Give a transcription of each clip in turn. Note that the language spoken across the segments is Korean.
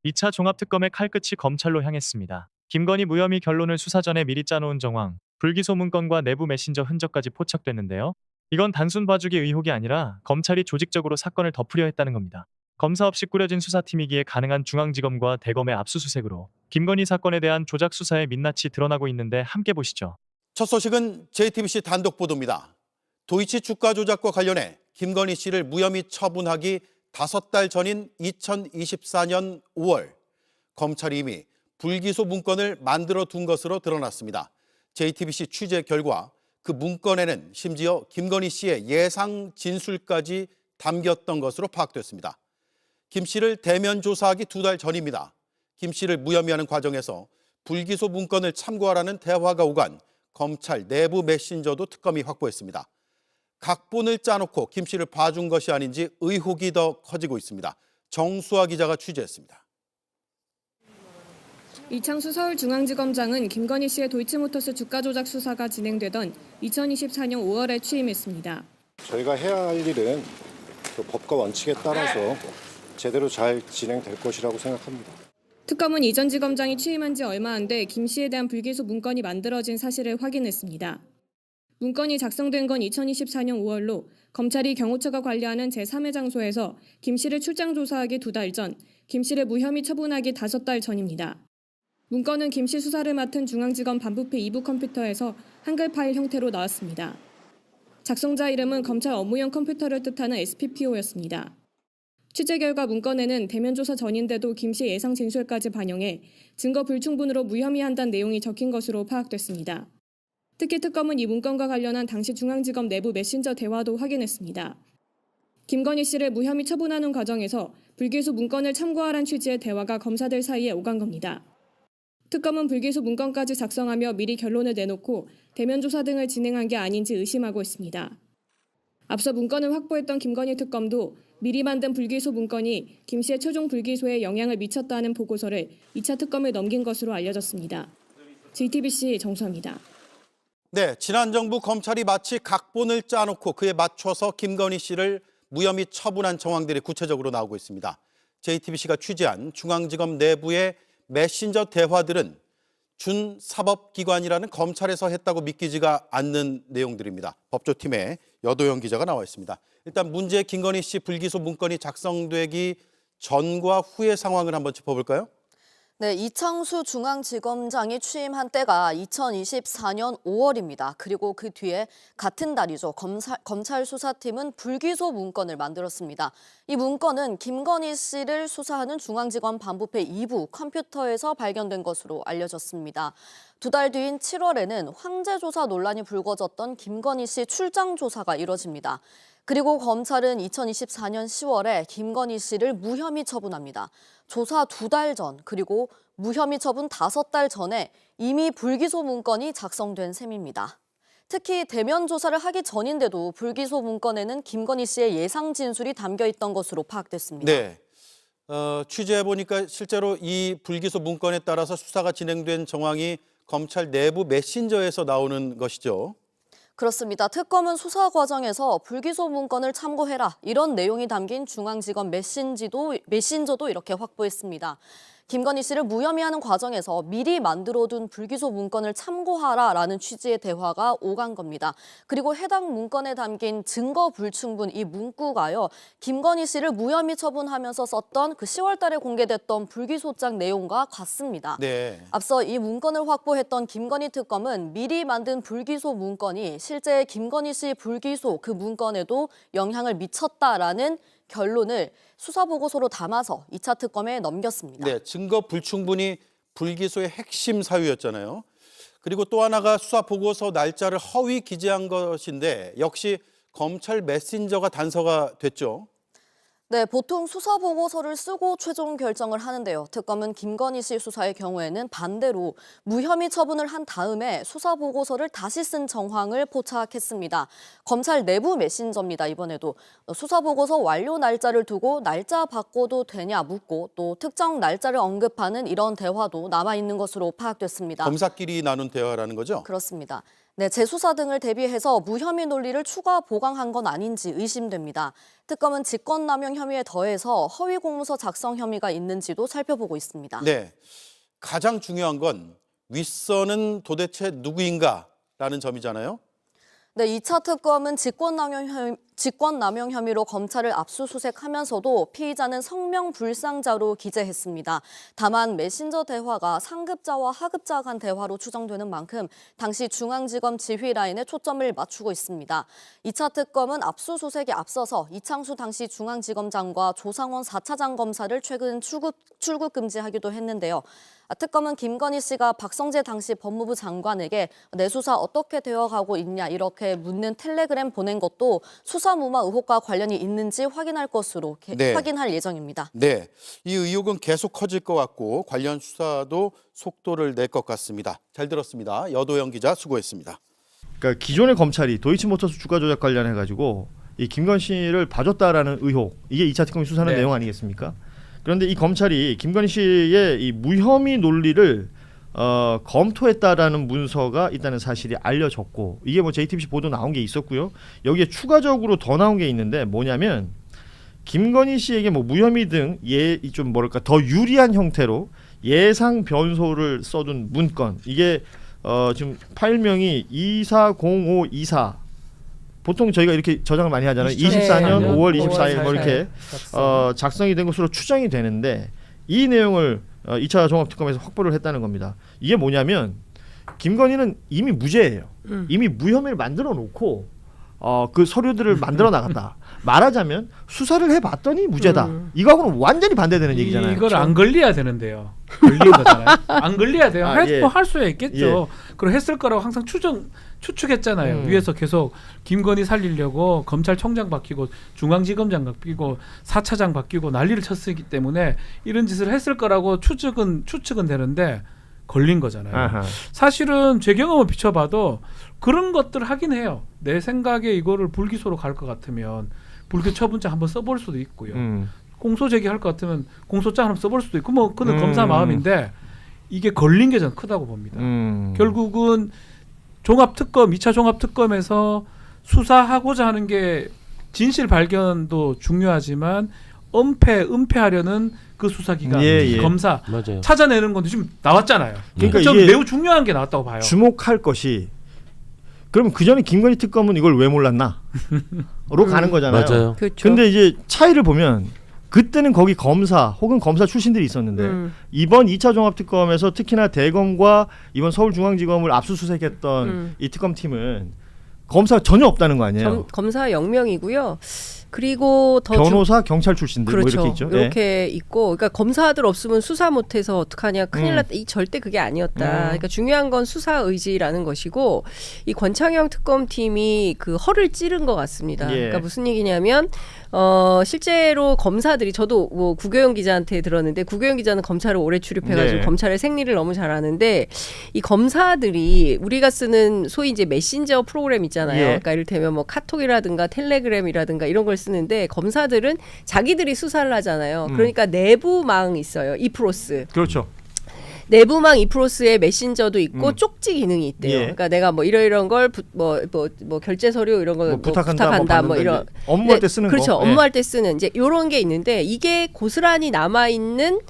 2차 종합특검의 칼끝이 검찰로 향했습니다. 김건희 무혐의 결론을 수사 전에 미리 짜놓은 정황, 불기소 문건과 내부 메신저 흔적까지 포착됐는데요. 이건 단순 봐주기 의혹이 아니라 검찰이 조직적으로 사건을 덮으려 했다는 겁니다. 검사 없이 꾸려진 수사팀이기에 가능한 중앙지검과 대검의 압수수색으로 김건희 사건에 대한 조작 수사의 민낯이 드러나고 있는데 함께 보시죠. 첫 소식은 JTBC 단독 보도입니다. 도이치 주가 조작과 관련해 김건희 씨를 무혐의 처분하기 5달 전인 2024년 5월 검찰이 이미 불기소 문건을 만들어 둔 것으로 드러났습니다. JTBC 취재 결과 그 문건에는 심지어 김건희 씨의 예상 진술까지 담겼던 것으로 파악됐습니다. 김 씨를 대면 조사하기 2달 전입니다. 김 씨를 무혐의하는 과정에서 불기소 문건을 참고하라는 대화가 오간 검찰 내부 메신저도 특검이 확보했습니다. 각본을 짜놓고 김 씨를 봐준 것이 아닌지 의혹이 더 커지고 있습니다. 정수아 기자가 취재했습니다. 이창수 서울중앙지검장은 김건희 씨의 도이치모터스 주가 조작 수사가 진행되던 2024년 5월에 취임했습니다. 저희가 해야 할 일은 그 법과 원칙에 따라서 제대로 잘 진행될 것이라고 생각합니다. 특검은 이전 지검장이 취임한 지 얼마 안 돼 김 씨에 대한 불기소 문건이 만들어진 사실을 확인했습니다. 문건이 작성된 건 2024년 5월로 검찰이 경호처가 관리하는 제3회 장소에서 김 씨를 출장 조사하기 2달 전, 김 씨를 무혐의 처분하기 5달 전입니다. 문건은 김 씨 수사를 맡은 중앙지검 반부패 2부 컴퓨터에서 한글 파일 형태로 나왔습니다. 작성자 이름은 검찰 업무용 컴퓨터를 뜻하는 SPPO였습니다. 취재 결과 문건에는 대면 조사 전인데도 김 씨 예상 진술까지 반영해 증거 불충분으로 무혐의한다는 내용이 적힌 것으로 파악됐습니다. 특히 특검은 이 문건과 관련한 당시 중앙지검 내부 메신저 대화도 확인했습니다. 김건희 씨를 무혐의 처분하는 과정에서 불기소 문건을 참고하란 취지의 대화가 검사들 사이에 오간 겁니다. 특검은 불기소 문건까지 작성하며 미리 결론을 내놓고 대면 조사 등을 진행한 게 아닌지 의심하고 있습니다. 앞서 문건을 확보했던 김건희 특검도 미리 만든 불기소 문건이 김 씨의 최종 불기소에 영향을 미쳤다는 보고서를 2차 특검에 넘긴 것으로 알려졌습니다. JTBC 정수아입니다. 네, 지난 정부 검찰이 마치 각본을 짜놓고 그에 맞춰서 김건희 씨를 무혐의 처분한 정황들이 구체적으로 나오고 있습니다. JTBC가 취재한 중앙지검 내부의 메신저 대화들은 준사법기관이라는 검찰에서 했다고 믿기지가 않는 내용들입니다. 법조팀의 여도영 기자가 나와 있습니다. 일단 문제 김건희 씨 불기소 문건이 작성되기 전과 후의 상황을 한번 짚어볼까요? 네, 이창수 중앙지검장이 취임한 때가 2024년 5월입니다. 그리고 그 뒤에 같은 달이죠. 검찰 수사팀은 불기소 문건을 만들었습니다. 이 문건은 김건희 씨를 수사하는 중앙지검 반부패 2부 컴퓨터에서 발견된 것으로 알려졌습니다. 2달 뒤인 7월에는 황제 조사 논란이 불거졌던 김건희 씨 출장 조사가 이뤄집니다. 그리고 검찰은 2024년 10월에 김건희 씨를 무혐의 처분합니다. 조사 2달 전, 그리고 무혐의 처분 5달 전에 이미 불기소 문건이 작성된 셈입니다. 특히 대면 조사를 하기 전인데도 불기소 문건에는 김건희 씨의 예상 진술이 담겨 있던 것으로 파악됐습니다. 네, 취재해보니까 실제로 이 불기소 문건에 따라서 수사가 진행된 정황이 검찰 내부 메신저에서 나오는 것이죠. 그렇습니다. 특검은 수사 과정에서 불기소 문건을 참고해라 이런 내용이 담긴 중앙지검 메신저도 이렇게 확보했습니다. 김건희 씨를 무혐의하는 과정에서 미리 만들어둔 불기소 문건을 참고하라라는 취지의 대화가 오간 겁니다. 그리고 해당 문건에 담긴 증거 불충분 이 문구가요. 김건희 씨를 무혐의 처분하면서 썼던 그 10월 달에 공개됐던 불기소장 내용과 같습니다. 네. 앞서 이 문건을 확보했던 김건희 특검은 미리 만든 불기소 문건이 실제 김건희 씨 불기소 그 문건에도 영향을 미쳤다라는 결론을 수사보고서로 담아서 2차 특검에 넘겼습니다. 네, 증거 불충분이 불기소의 핵심 사유였잖아요. 그리고 또 하나가 수사보고서 날짜를 허위 기재한 것인데 역시 검찰 메신저가 단서가 됐죠. 네, 보통 수사보고서를 쓰고 최종 결정을 하는데요. 특검은 김건희 씨 수사의 경우에는 반대로 무혐의 처분을 한 다음에 수사보고서를 다시 쓴 정황을 포착했습니다. 검찰 내부 메신저입니다, 이번에도. 수사보고서 완료 날짜를 두고 날짜 바꿔도 되냐 묻고 또 특정 날짜를 언급하는 이런 대화도 남아있는 것으로 파악됐습니다. 검사끼리 나눈 대화라는 거죠? 그렇습니다. 네, 재수사 등을 대비해서 무혐의 논리를 추가 보강한 건 아닌지 의심됩니다. 특검은 직권남용 혐의에 더해서 허위 공문서 작성 혐의가 있는지도 살펴보고 있습니다. 네, 가장 중요한 건 윗선은 도대체 누구인가라는 점이잖아요. 네, 2차 특검은 직권남용 혐의로 검찰을 압수수색하면서도 피의자는 성명불상자로 기재했습니다. 다만 메신저 대화가 상급자와 하급자 간 대화로 추정되는 만큼 당시 중앙지검 지휘라인에 초점을 맞추고 있습니다. 2차 특검은 압수수색에 앞서서 이창수 당시 중앙지검장과 조상원 4차장 검사를 최근 출국 금지하기도 했는데요. 특검은 김건희 씨가 박성재 당시 법무부 장관에게 내 수사 어떻게 되어가고 있냐 이렇게 묻는 텔레그램 보낸 것도 수사무마 의혹과 관련이 있는지 확인할 것으로 확인할 예정입니다. 네, 이 의혹은 계속 커질 것 같고 관련 수사도 속도를 낼 것 같습니다. 잘 들었습니다. 여도영 기자 수고했습니다. 그러니까 기존의 검찰이 도이치모터스 주가 조작 관련해 가지고 이 김건희 씨를 봐줬다라는 의혹, 이게 2차 특검이 수사하는 네. 내용 아니겠습니까? 그런데 이 검찰이 김건희 씨의 이 무혐의 논리를 검토했다라는 문서가 있다는 사실이 알려졌고, 이게 뭐 JTBC 보도 나온 게 있었고요. 여기에 추가적으로 더 나온 게 있는데 뭐냐면 김건희 씨에게 뭐 무혐의 등 좀 뭐랄까 더 유리한 형태로 예상 변소를 써둔 문건, 이게 지금 파일명이 240524. 보통 저희가 이렇게 저장을 많이 하잖아요. 24년 네. 5월 24일 뭐 5월 이렇게 작성이 된 것으로 추정이 되는데, 이 내용을 2차 종합특검에서 확보를 했다는 겁니다. 이게 뭐냐면 김건희는 이미 무죄예요. 이미 무혐의를 만들어 놓고 그 서류들을 만들어 나갔다. 말하자면 수사를 해봤더니 무죄다. 이거하고는 완전히 반대되는 얘기잖아요. 이걸 안 걸려야 되는데요. 걸린 거잖아요. 안 걸려야 돼요. 예. 할 수야 있겠죠. 그리고 했을 거라고 항상 추측했잖아요. 위에서 계속 김건희 살리려고 검찰총장 바뀌고 중앙지검장 바뀌고 4차장 바뀌고 난리를 쳤기 때문에 이런 짓을 했을 거라고 추측은 되는데 걸린 거잖아요. 아하. 사실은 제 경험을 비춰봐도 그런 것들 하긴 해요. 내 생각에 이거를 불기소로 갈 것 같으면 불기소 처분장 한번 써볼 수도 있고요. 공소 제기할 것 같으면 공소장 한번 써볼 수도 있고, 뭐 그건 검사 마음인데 이게 걸린 게 저는 크다고 봅니다. 결국은 종합특검 2차 종합특검에서 수사하고자 하는 게 진실 발견도 중요하지만 은폐하려는 그 수사기관 검사 맞아요. 찾아내는 건데 지금 나왔잖아요. 그러니까 저는 이게 매우 중요한 게 나왔다고 봐요. 주목할 것이, 그럼 그 전에 김건희 특검은 이걸 왜 몰랐나? 로 가는 거잖아요. 맞아요. 그렇죠. 근데 이제 차이를 보면 그때는 거기 검사 혹은 검사 출신들이 있었는데 이번 2차 종합특검에서 특히나 대검과 이번 서울중앙지검을 압수수색했던 이 특검팀은 검사가 전혀 없다는 거 아니에요? 검사 0명이고요. 그리고 더 변호사, 경찰 출신들 그렇죠. 뭐 이렇게 있죠. 이렇게 있고, 그러니까 검사들 없으면 수사 못해서 어떡하냐, 큰일 났다. 이 절대 그게 아니었다. 그러니까 중요한 건 수사 의지라는 것이고, 이 권창영 특검팀이 그 허를 찌른 것 같습니다. 예. 그러니까 무슨 얘기냐면 실제로 검사들이, 저도 뭐 구교영 기자한테 들었는데, 구교영 기자는 검찰을 오래 출입해가지고 네. 검찰의 생리를 너무 잘 아는데, 이 검사들이 우리가 쓰는 소위 이제 메신저 프로그램 있잖아요. 예. 그러니까 이를테면 뭐 카톡이라든가 텔레그램이라든가 이런 걸 쓰는데, 검사들은 자기들이 수사를 하잖아요. 그러니까 내부망이 있어요. 이프로스. 그렇죠. 내부망 이프로스에 메신저도 있고 쪽지 기능이 있대요. 예. 그러니까 내가 뭐 이런 걸 뭐 결제 서류 이런 걸 뭐 부탁한다, 뭐 이런 업무할 때 쓰는 그렇죠. 거. 업무할 때 쓰는 이제 이런 게 있는데, 이게 고스란히 남아 있는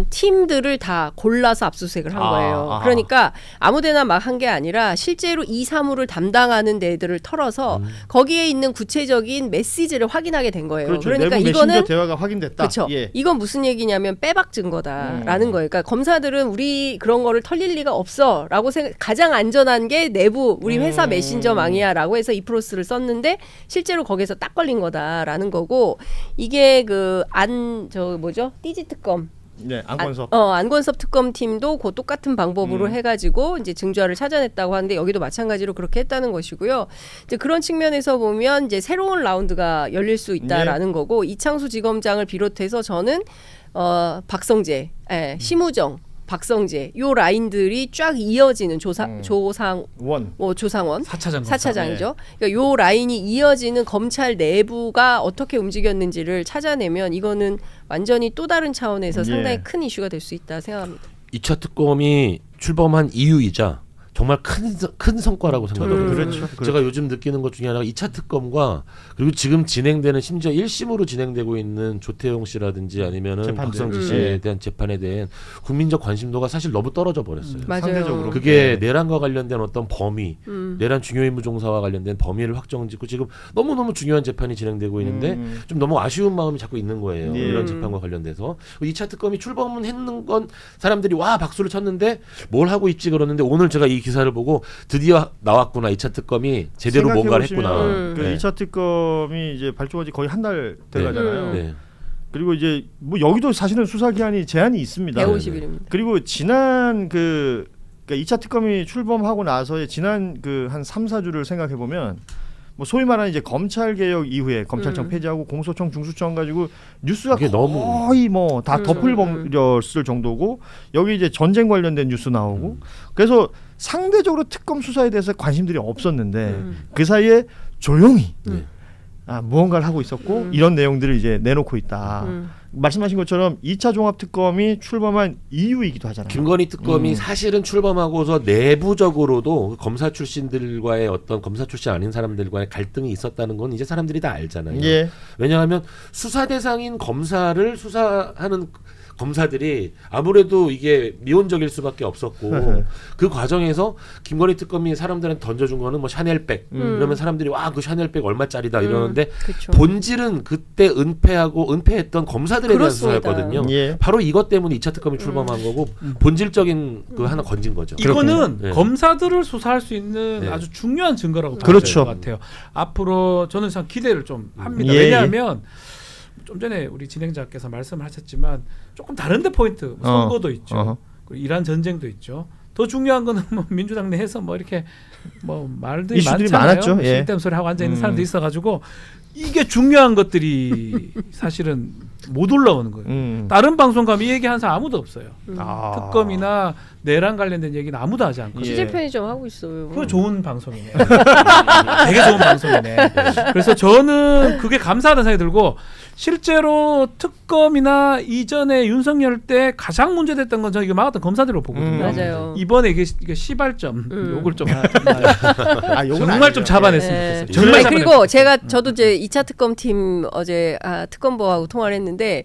팀들을 다 골라서 압수수색을 한 거예요. 아하. 그러니까 아무데나 막 한 게 아니라 실제로 이 사무를 담당하는 데들을 털어서 거기에 있는 구체적인 메시지를 확인하게 된 거예요. 그렇죠. 그러니까 내부 이거는 메신저 대화가 확인됐다. 그렇죠. 예. 이건 무슨 얘기냐면 빼박 증거다라는 거예요. 그러니까 검사들은 우리 그런 거를 털릴 리가 없어라고 가장 안전한 게 내부 우리 회사 메신저망이야라고 해서 이프로스를 썼는데 실제로 거기서 딱 걸린 거다라는 거고, 이게 띠지특검. 네, 안건섭. 안건섭 특검팀도 그 똑같은 방법으로 해가지고 이제 증거를 찾아냈다고 하는데, 여기도 마찬가지로 그렇게 했다는 것이고요. 이제 그런 측면에서 보면 이제 새로운 라운드가 열릴 수 있다라는 거고, 이창수 지검장을 비롯해서 저는 박성재, 심우정, 박성재 요 라인들이 쫙 이어지는 조상원, 원. 조상원 4차장 4차장이죠. 그러니까 요 라인이 이어지는 검찰 내부가 어떻게 움직였는지를 찾아내면 이거는 완전히 또 다른 차원에서 상당히 큰 이슈가 될 수 있다 생각합니다. 2차 특검이 출범한 이유이자 정말 큰 성과라고 생각합니다. 그렇죠. 제가 요즘 느끼는 것 중에 하나가 2차 특검과 그리고 지금 진행되는 심지어 1심으로 진행되고 있는 조태용 씨라든지 아니면은 재판들. 박성지 씨에 대한 재판에 대한 국민적 관심도가 사실 너무 떨어져 버렸어요. 맞아요. 상대적으로. 그게 내란과 관련된 어떤 범위, 내란 중요임무 종사와 관련된 범위를 확정짓고 지금 너무너무 중요한 재판이 진행되고 있는데 좀 너무 아쉬운 마음이 자꾸 있는 거예요. 예. 이런 재판과 관련돼서 2차 특검이 출범은 했는 건 사람들이 와 박수를 쳤는데 뭘 하고 있지 그러는데 오늘 제가 이 기사를 보고 드디어 나왔구나. 2차 특검이 제대로 뭔가를 했구나. 그 네. 2차 특검이 이제 발족한 지 거의 한 달 돼가잖아요. 네. 그리고 이제 뭐 여기도 사실은 수사 기한이 제한이 있습니다. 150일입니다. 그리고 지난 그러니까 2차 특검이 출범하고 나서의 지난 그 한 3, 4주를 생각해 보면 뭐 소위 말하는 이제 검찰 개혁 이후에 검찰청 폐지하고 공소청 중수청 가지고 뉴스가 그게 너무 거의 뭐 다 덮을버렸을 정도고 여기 이제 전쟁 관련된 뉴스 나오고 그래서 상대적으로 특검 수사에 대해서 관심들이 없었는데 그 사이에 조용히 무언가를 하고 있었고 이런 내용들을 이제 내놓고 있다. 말씀하신 것처럼 2차 종합특검이 출범한 이유이기도 하잖아요. 김건희 특검이 사실은 출범하고서 내부적으로도 검사 출신들과의 어떤 검사 출신 아닌 사람들과의 갈등이 있었다는 건 이제 사람들이 다 알잖아요. 예. 왜냐하면 수사 대상인 검사를 수사하는 검사들이 아무래도 이게 미온적일 수밖에 없었고 그 과정에서 김건희 특검이 사람들한테 던져준 거는 뭐 샤넬백 이러면 사람들이 와 그 샤넬백 얼마짜리다 이러는데 그쵸. 본질은 그때 은폐했던 검사들에 대한 그렇습니다. 수사였거든요. 예. 바로 이것 때문에 2차 특검이 출범한 거고 본질적인 그 하나 건진 거죠. 이거는 네. 검사들을 수사할 수 있는 네. 아주 중요한 증거라고 봐야 그렇죠. 될 것 같아요. 앞으로 저는 참 기대를 좀 합니다. 예, 왜냐하면 좀 전에 우리 진행자께서 말씀을 하셨지만 조금 다른데 포인트 선거도 있죠. 어허. 그리고 이란 전쟁도 있죠. 더 중요한 거는 뭐 민주당 내에서 뭐 이렇게 뭐 말들이 이슈들이 많잖아요. 많았죠. 예. 쓸데없는 소리 하고 앉아 있는 사람도 있어가지고 이게 중요한 것들이 사실은 못 올라오는 거예요. 다른 방송 가면 이 얘기하는 사람 아무도 없어요. 특검이나 내란 관련된 얘기는 아무도 하지 않거든요. 예. 취재 편의점 하고 있어요. 그거 좋은 방송이네. 되게 좋은 방송이네. 그래서 저는 그게 감사하다는 생각이 들고 실제로 특검이나 이전에 윤석열 때 가장 문제됐던 건 저는 이거 막았던 검사들로 보거든요. 맞아요. 이번에 이게 시발점 욕을 좀 요건 정말 아니죠. 좀 잡아냈으면 네. 좋겠어요. 정말 정말 그리고 저도 이제 2차 특검팀 어제 특검보하고 통화를 했는데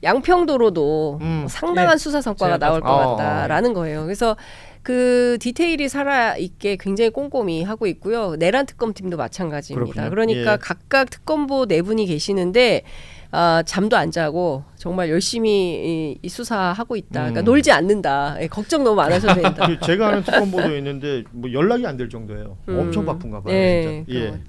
양평도로도 상당한 수사 성과가 제가 나올 것 같다라는 거예요. 그래서 그 디테일이 살아 있게 굉장히 꼼꼼히 하고 있고요. 내란 특검팀도 마찬가지입니다. 그렇군요. 그러니까 예. 각각 특검보 네 분이 계시는데 잠도 안 자고 정말 열심히 이 수사하고 있다. 그러니까 놀지 않는다. 걱정 너무 안 하셔도 된다. 제가 아는 특검보도 있는데 뭐 연락이 안 될 정도예요. 엄청 바쁜가 봐요. 네, 진짜. 그런 것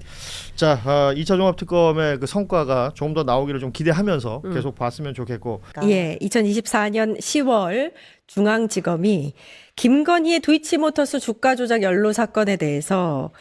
자, 2차 종합특검의 그 성과가 조금 더 나오기를 좀 기대하면서 계속 봤으면 좋겠고. 예, 2024년 10월 중앙지검이 김건희의 도이치모터스 주가 조작 연루 사건에 대해서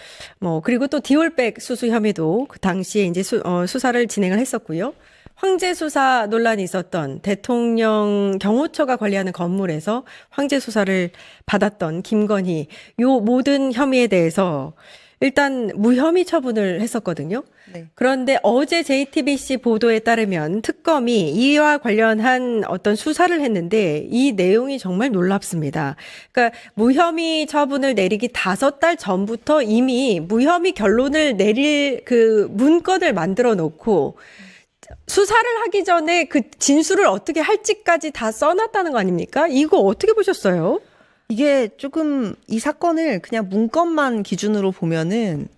그리고 또 디올백 수수 혐의도 그 당시에 이제 수사를 진행을 했었고요. 황제 수사 논란이 있었던 대통령 경호처가 관리하는 건물에서 황제 수사를 받았던 김건희 요 모든 혐의에 대해서 일단 무혐의 처분을 했었거든요. 네. 그런데 어제 JTBC 보도에 따르면 특검이 이와 관련한 어떤 수사를 했는데 이 내용이 정말 놀랍습니다. 그러니까 무혐의 처분을 내리기 5달 전부터 이미 무혐의 결론을 내릴 그 문건을 만들어 놓고 수사를 하기 전에 그 진술을 어떻게 할지까지 다 써놨다는 거 아닙니까? 이거 어떻게 보셨어요? 이게 조금 이 사건을 그냥 문건만 기준으로 보면은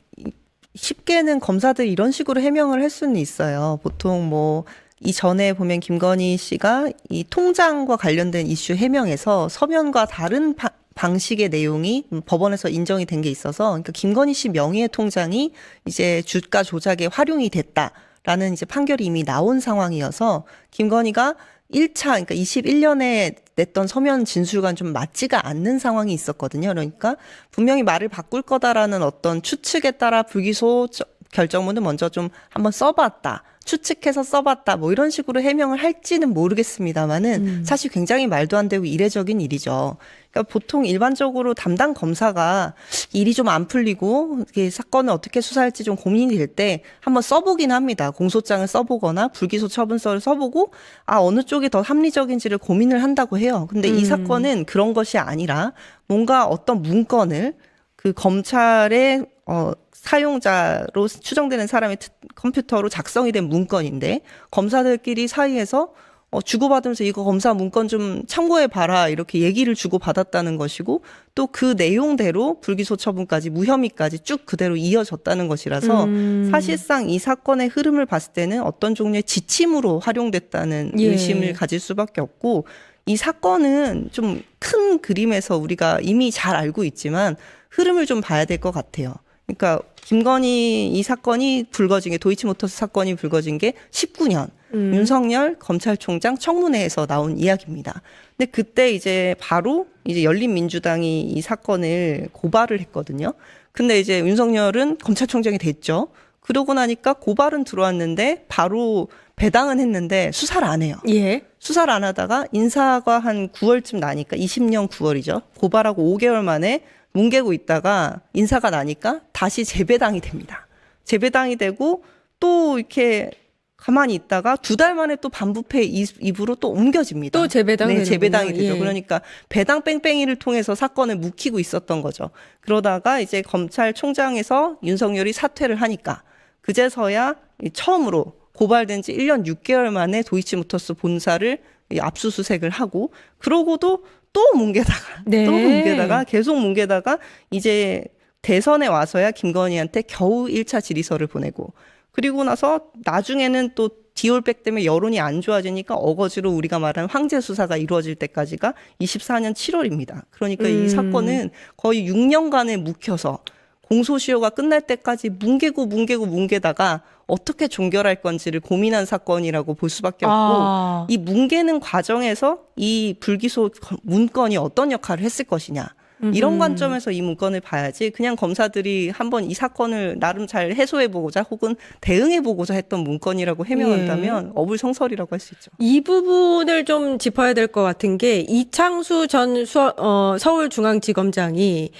쉽게는 검사들이 이런 식으로 해명을 할 수는 있어요. 보통 뭐 이전에 보면 김건희 씨가 이 통장과 관련된 이슈 해명에서 서면과 다른 방식의 내용이 법원에서 인정이 된 게 있어서 그러니까 김건희 씨 명의의 통장이 이제 주가 조작에 활용이 됐다라는 이제 판결이 이미 나온 상황이어서 김건희가 1차, 그러니까 21년에 냈던 서면 진술과는 좀 맞지가 않는 상황이 있었거든요. 그러니까 분명히 말을 바꿀 거다라는 어떤 추측에 따라 불기소 결정문을 먼저 좀 한번 써봤다. 추측해서 써봤다. 뭐 이런 식으로 해명을 할지는 모르겠습니다만은 사실 굉장히 말도 안 되고 이례적인 일이죠. 그러니까 보통 일반적으로 담당 검사가 일이 좀 안 풀리고 이게 사건을 어떻게 수사할지 좀 고민이 될 때 한번 써보긴 합니다. 공소장을 써보거나 불기소 처분서를 써보고 어느 쪽이 더 합리적인지를 고민을 한다고 해요. 근데 이 사건은 그런 것이 아니라 뭔가 어떤 문건을 그 검찰의 사용자로 추정되는 사람의 컴퓨터로 작성이 된 문건인데 검사들끼리 사이에서 주고받으면서 이거 검사 문건 좀 참고해 봐라 이렇게 얘기를 주고받았다는 것이고 또 그 내용대로 불기소 처분까지 무혐의까지 쭉 그대로 이어졌다는 것이라서 사실상 이 사건의 흐름을 봤을 때는 어떤 종류의 지침으로 활용됐다는 의심을 가질 수밖에 없고 이 사건은 좀 큰 그림에서 우리가 이미 잘 알고 있지만 흐름을 좀 봐야 될 것 같아요. 그러니까 김건희 이 사건이 불거진 게 도이치모터스 사건이 불거진 게 19년 윤석열 검찰총장 청문회에서 나온 이야기입니다. 근데 그때 이제 바로 이제 열린민주당이 이 사건을 고발을 했거든요. 근데 이제 윤석열은 검찰총장이 됐죠. 그러고 나니까 고발은 들어왔는데 바로 배당은 했는데 수사를 안 해요. 예. 수사를 안 하다가 인사가 한 9월쯤 나니까 20년 9월이죠. 고발하고 5개월 만에 뭉개고 있다가 인사가 나니까 다시 재배당이 됩니다. 재배당이 되고 또 이렇게 가만히 있다가 2달 만에 또 반부패 입으로 또 옮겨집니다. 또 재배당이 네, 재배당이 되죠. 예. 그러니까 배당 뺑뺑이를 통해서 사건을 묵히고 있었던 거죠. 그러다가 이제 검찰총장에서 윤석열이 사퇴를 하니까 그제서야 처음으로 고발된 지 1년 6개월 만에 도이치모터스 본사를 압수수색을 하고 그러고도 또 뭉개다가 네. 또 뭉개다가 계속 뭉개다가 이제 대선에 와서야 김건희한테 겨우 1차 질의서를 보내고 그리고 나서 나중에는 또 디올백 때문에 여론이 안 좋아지니까 어거지로 우리가 말하는 황제 수사가 이루어질 때까지가 24년 7월입니다. 그러니까 이 사건은 거의 6년간에 묵혀서 공소시효가 끝날 때까지 뭉개다가 어떻게 종결할 건지를 고민한 사건이라고 볼 수밖에 없고 이 뭉개는 과정에서 이 불기소 문건이 어떤 역할을 했을 것이냐. 이런 관점에서 이 문건을 봐야지 그냥 검사들이 한번 이 사건을 나름 잘 해소해보고자 혹은 대응해보고자 했던 문건이라고 해명한다면 어불성설이라고 할 수 있죠. 이 부분을 좀 짚어야 될 것 같은 게 이창수 전 서울중앙지검장이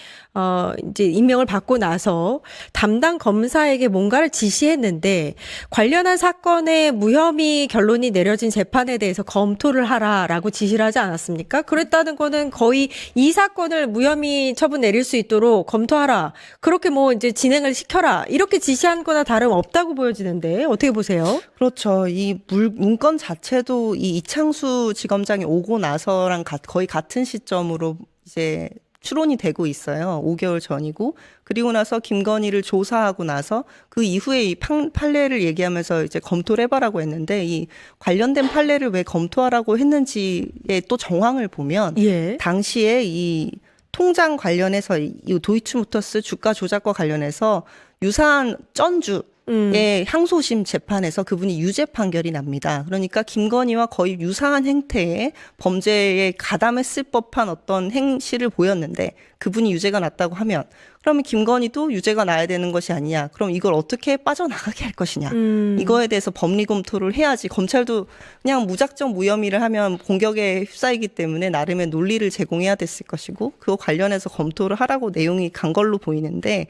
이제 임명을 받고 나서 담당 검사에게 뭔가를 지시했는데 관련한 사건의 무혐의 결론이 내려진 재판에 대해서 검토를 하라라고 지시를 하지 않았습니까? 그랬다는 거는 거의 이 사건을 무혐의 처분 내릴 수 있도록 검토하라. 그렇게 뭐 이제 진행을 시켜라. 이렇게 지시한 거나 다름없다고 보여지는데 어떻게 보세요? 그렇죠. 이 문건 자체도 이 이창수 지검장이 오고 나서랑 거의 같은 시점으로 이제 추론이 되고 있어요. 5개월 전이고 그리고 나서 김건희를 조사하고 나서 그 이후에 이 판례를 얘기하면서 이제 검토를 해봐라고 했는데 이 관련된 판례를 왜 검토하라고 했는지의 또 정황을 보면 당시에 이 통장 관련해서 이 도이치모터스 주가 조작과 관련해서 유사한 전주의 항소심 재판에서 그분이 유죄 판결이 납니다. 그러니까 김건희와 거의 유사한 행태의 범죄에 가담했을 법한 어떤 행실을 보였는데 그분이 유죄가 났다고 하면 그러면 김건희도 유죄가 나야 되는 것이 아니냐. 그럼 이걸 어떻게 빠져나가게 할 것이냐. 이거에 대해서 법리 검토를 해야지. 검찰도 그냥 무작정 무혐의를 하면 공격에 휩싸이기 때문에 나름의 논리를 제공해야 됐을 것이고 그거 관련해서 검토를 하라고 내용이 간 걸로 보이는데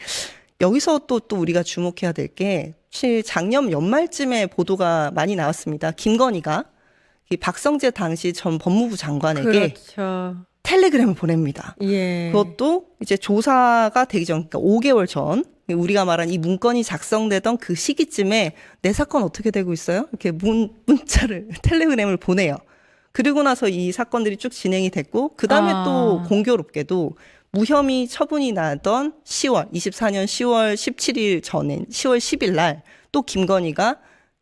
여기서 또 우리가 주목해야 될 게 작년 연말쯤에 보도가 많이 나왔습니다. 김건희가 박성재 당시 전 법무부 장관에게 텔레그램을 보냅니다. 그것도 이제 조사가 되기 전, 그러니까 5개월 전 우리가 말한 이 문건이 작성되던 그 시기쯤에 내 사건 어떻게 되고 있어요? 이렇게 문자를 텔레그램을 보내요. 그리고 나서 이 사건들이 쭉 진행이 됐고 그 다음에 또 공교롭게도 무혐의 처분이 나던 24년 10월 17일 전에 10월 10일 날 또 김건희가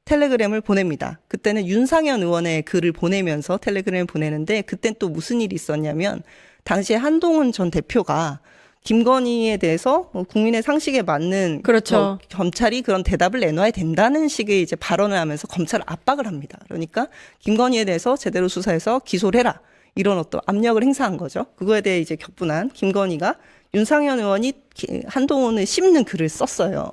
텔레그램을 보냅니다. 그때는 윤상현 의원의 글을 보내면서 텔레그램을 보내는데 그땐 또 무슨 일이 있었냐면 당시에 한동훈 전 대표가 김건희에 대해서 국민의 상식에 맞는 검찰이 그런 대답을 내놔야 된다는 식의 이제 발언을 하면서 검찰을 압박을 합니다. 그러니까 김건희에 대해서 제대로 수사해서 기소를 해라. 이런 어떤 압력을 행사한 거죠. 그거에 대해 이제 격분한 김건희가 윤상현 의원이 한동훈을 씹는 글을 썼어요.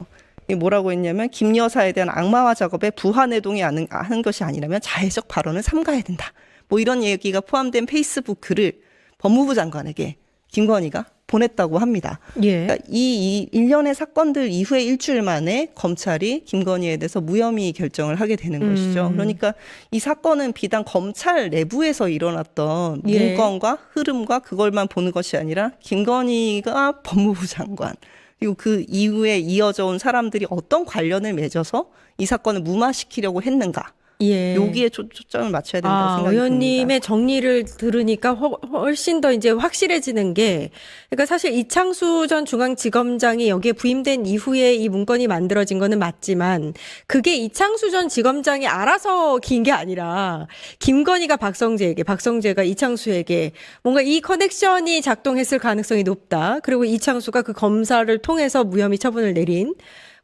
이 뭐라고 했냐면 김 여사에 대한 악마화 작업에 부하내동이 하는 것이 아니라면 자해적 발언을 삼가해야 된다. 뭐 이런 얘기가 포함된 페이스북 글을 법무부 장관에게 김건희가 보냈다고 합니다. 예. 그러니까 이 일련의 사건들 이후에 일주일 만에 검찰이 김건희에 대해서 무혐의 결정을 하게 되는 것이죠. 그러니까 이 사건은 비단 검찰 내부에서 일어났던 예. 문건과 흐름과 그걸만 보는 것이 아니라 김건희가 법무부 장관 그리고 그 이후에 이어져 온 사람들이 어떤 관련을 맺어서 이 사건을 무마시키려고 했는가. 예. 여기에 초점을 맞춰야 된다고 생각이 의원님의 듭니다. 정리를 들으니까 훨씬 더 이제 확실해지는 게, 그러니까 사실 이창수 전 중앙지검장이 여기에 부임된 이후에 이 문건이 만들어진 거는 맞지만, 그게 이창수 전 지검장이 알아서 긴 게 아니라 김건희가 박성재에게, 박성재가 이창수에게 뭔가 이 커넥션이 작동했을 가능성이 높다. 그리고 이창수가 그 검사를 통해서 무혐의 처분을 내린.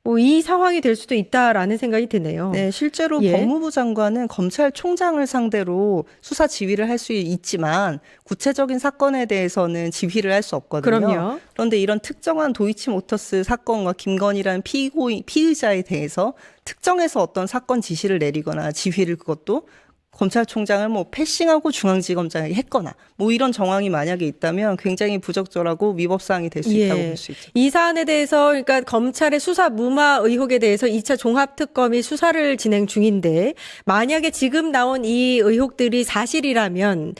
뭐 이 상황이 될 수도 있다라는 생각이 드네요. 네, 실제로 예. 법무부 장관은 검찰총장을 상대로 수사 지휘를 할 수 있지만 구체적인 사건에 대해서는 지휘를 할 수 없거든요. 그럼요. 그런데 이런 특정한 도이치모터스 사건과 김건희라는 피의자에 대해서 특정해서 어떤 사건 지시를 내리거나 지휘를 그것도 검찰총장을 뭐 패싱하고 중앙지검장에게 했거나 뭐 이런 정황이 만약에 있다면 굉장히 부적절하고 위법사항이 될 수 있다고 볼 수 있죠. 이 사안에 대해서 그러니까 검찰의 수사 무마 의혹에 대해서 2차 종합특검이 수사를 진행 중인데 만약에 지금 나온 이 의혹들이 사실이라면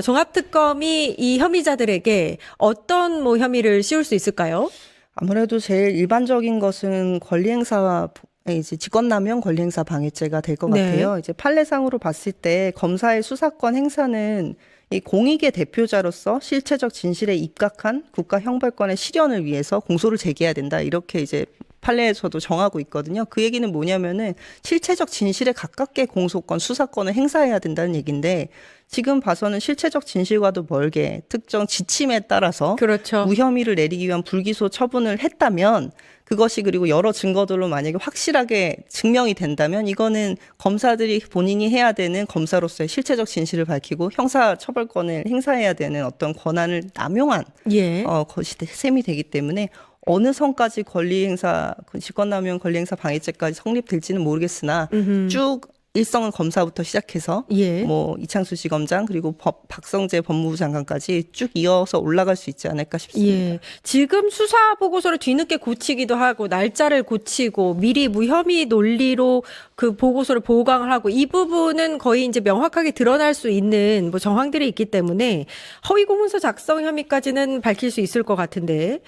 종합특검이 이 혐의자들에게 어떤 뭐 혐의를 씌울 수 있을까요? 아무래도 제일 일반적인 것은 권리행사 이제 직권남용 권리행사 방해죄가 될 것 네. 같아요. 이제 판례상으로 봤을 때 검사의 수사권 행사는 이 공익의 대표자로서 실체적 진실에 입각한 국가 형벌권의 실현을 위해서 공소를 제기해야 된다. 이렇게 이제 판례에서도 정하고 있거든요. 그 얘기는 뭐냐면은 실체적 진실에 가깝게 공소권, 수사권을 행사해야 된다는 얘기인데 지금 봐서는 실체적 진실과도 멀게 특정 지침에 따라서 그렇죠. 무혐의를 내리기 위한 불기소 처분을 했다면 그것이 그리고 여러 증거들로 만약에 확실하게 증명이 된다면 이거는 검사들이 본인이 해야 되는 검사로서의 실체적 진실을 밝히고 형사 처벌권을 행사해야 되는 어떤 권한을 남용한 예. 것이 셈이 되기 때문에 어느 선까지 권리행사, 직권남용 권리행사 방해죄까지 성립될지는 모르겠으나 쭉 일성은 검사부터 시작해서 예. 뭐 이창수 지검장 그리고 박성재 법무부 장관까지 쭉 이어서 올라갈 수 있지 않을까 싶습니다. 예. 지금 수사 보고서를 뒤늦게 고치기도 하고 날짜를 고치고 미리 무혐의 논리로 그 보고서를 보강을 하고 이 부분은 거의 이제 명확하게 드러날 수 있는 뭐 정황들이 있기 때문에 허위 공문서 작성 혐의까지는 밝힐 수 있을 것 같은데